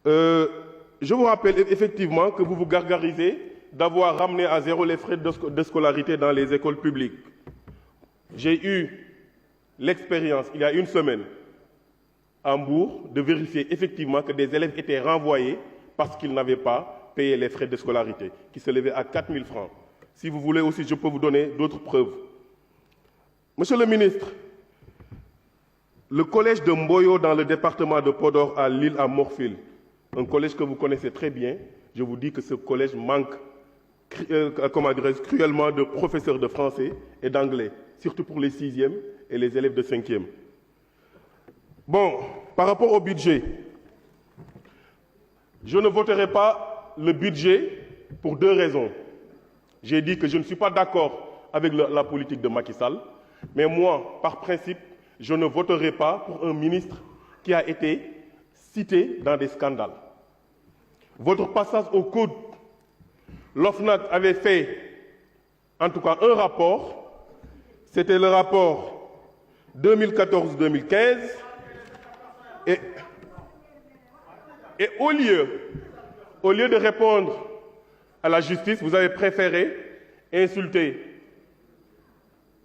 Je vous rappelle effectivement que vous vous gargarisez d'avoir ramené à zéro les frais de scolarité dans les écoles publiques. J'ai eu l'expérience, il y a une semaine, à Hambourg, de vérifier effectivement que des élèves étaient renvoyés parce qu'ils n'avaient pas payé les frais de scolarité, qui s'élevaient à 4 000 francs. Si vous voulez aussi, je peux vous donner d'autres preuves. Monsieur le ministre, le collège de Mboyo dans le département de Podor à l'île à Morphil, un collège que vous connaissez très bien, je vous dis que ce collège manque cruellement de professeurs de français et d'anglais, surtout pour les 6e et les élèves de 5e. Bon, par rapport au budget, je ne voterai pas le budget pour 2 raisons. J'ai dit que je ne suis pas d'accord avec la politique de Macky Sall, mais moi, par principe, je ne voterai pas pour un ministre qui a été cité dans des scandales. Votre passage au code, l'OFNAC avait fait, en tout cas, un rapport. C'était le rapport 2014-2015. Et au lieu de répondre à la justice, vous avez préféré insulter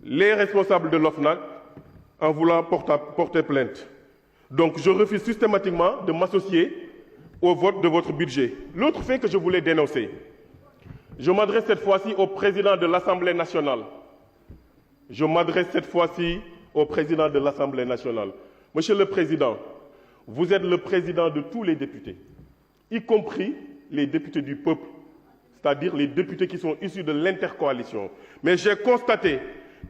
les responsables de l'OFNAC en voulant porter plainte. Donc, je refuse systématiquement de m'associer au vote de votre budget. L'autre fait que je voulais dénoncer, je m'adresse cette fois-ci au président de l'Assemblée nationale. Monsieur le Président, vous êtes le président de tous les députés, y compris les députés du peuple, c'est-à-dire les députés qui sont issus de l'intercoalition. Mais j'ai constaté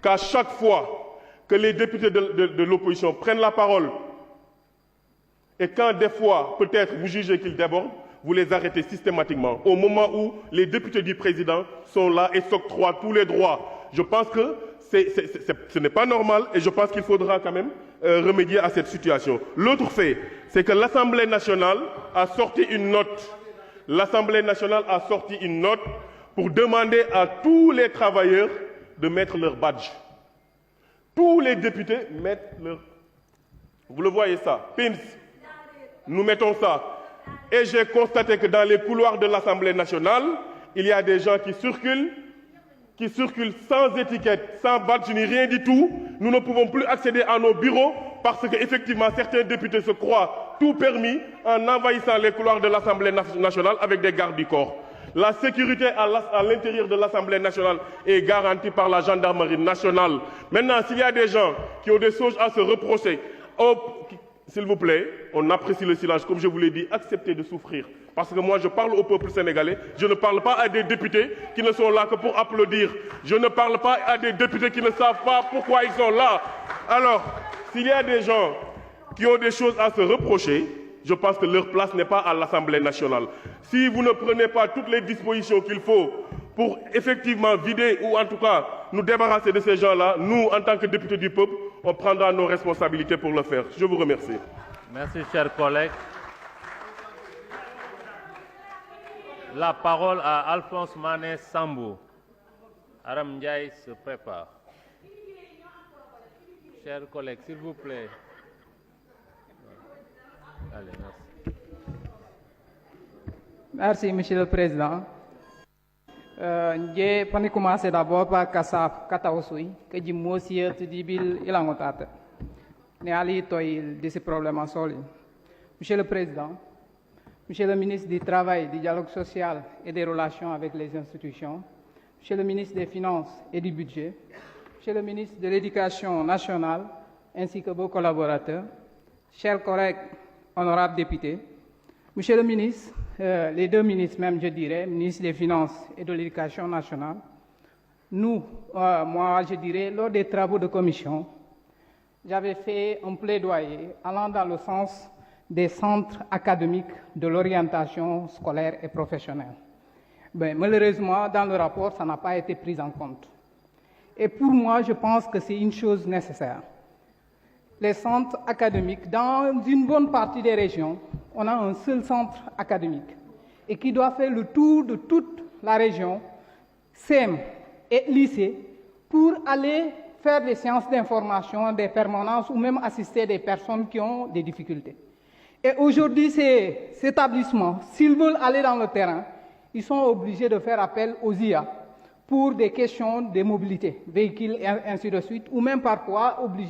qu'à chaque fois que les députés de l'opposition prennent la parole, et quand des fois, peut-être, vous jugez qu'ils débordent, vous les arrêtez systématiquement, au moment où les députés du président sont là et s'octroient tous les droits. Je pense que ce n'est pas normal et je pense qu'il faudra quand même remédier à cette situation. L'autre fait, c'est que l'Assemblée nationale a sorti une note. L'Assemblée nationale a sorti une note pour demander à tous les travailleurs de mettre leur badge. Tous les députés mettent leur... Vous le voyez ça, pins. Nous mettons ça. Et j'ai constaté que dans les couloirs de l'Assemblée nationale, il y a des gens qui circulent sans étiquette, sans badge ni rien du tout. Nous ne pouvons plus accéder à nos bureaux parce qu'effectivement, certains députés se croient tout permis en envahissant les couloirs de l'Assemblée nationale avec des gardes du corps. La sécurité à l'intérieur de l'Assemblée nationale est garantie par la gendarmerie nationale. Maintenant, s'il y a des gens qui ont des choses à se reprocher, s'il vous plaît, on apprécie le silence. Comme je vous l'ai dit, acceptez de souffrir. Parce que moi, je parle au peuple sénégalais. Je ne parle pas à des députés qui ne sont là que pour applaudir. Je ne parle pas à des députés qui ne savent pas pourquoi ils sont là. Alors, s'il y a des gens qui ont des choses à se reprocher, je pense que leur place n'est pas à l'Assemblée nationale. Si vous ne prenez pas toutes les dispositions qu'il faut pour effectivement vider ou en tout cas nous débarrasser de ces gens-là, nous, en tant que députés du peuple, on prendra nos responsabilités pour le faire. Je vous remercie. Merci, chers collègues. La parole à Alphonse Mané Sambou. Aram Ndiaye se prépare. Chers collègues, s'il vous plaît. Allez, merci. Merci, Monsieur le Président. Je vais commencer d'abord par Kassaf Kataosui, que dit Monsieur Tidibil Ilangotate. Néali Toil de ces problèmes en sol. Monsieur le Président, Monsieur le ministre du Travail, du Dialogue social et des Relations avec les institutions, Monsieur le ministre des Finances et du Budget, Monsieur le ministre de l'Éducation nationale, ainsi que vos collaborateurs, chers collègues, honorables députés, Monsieur le ministre, les 2 ministres même, je dirais, ministre des Finances et de l'Éducation nationale, nous, moi, je dirais, lors des travaux de commission, j'avais fait un plaidoyer allant dans le sens des centres académiques de l'orientation scolaire et professionnelle. Ben, malheureusement, dans le rapport, ça n'a pas été pris en compte. Et pour moi, je pense que c'est une chose nécessaire. Les centres académiques, dans une bonne partie des régions, on a un seul centre académique et qui doit faire le tour de toute la région, CEM et lycée, pour aller faire des séances d'information, des permanences ou même assister des personnes qui ont des difficultés. Et aujourd'hui, ces établissements, s'ils veulent aller dans le terrain, ils sont obligés de faire appel aux IA pour des questions de mobilité, véhicules et ainsi de suite, ou même parfois obligés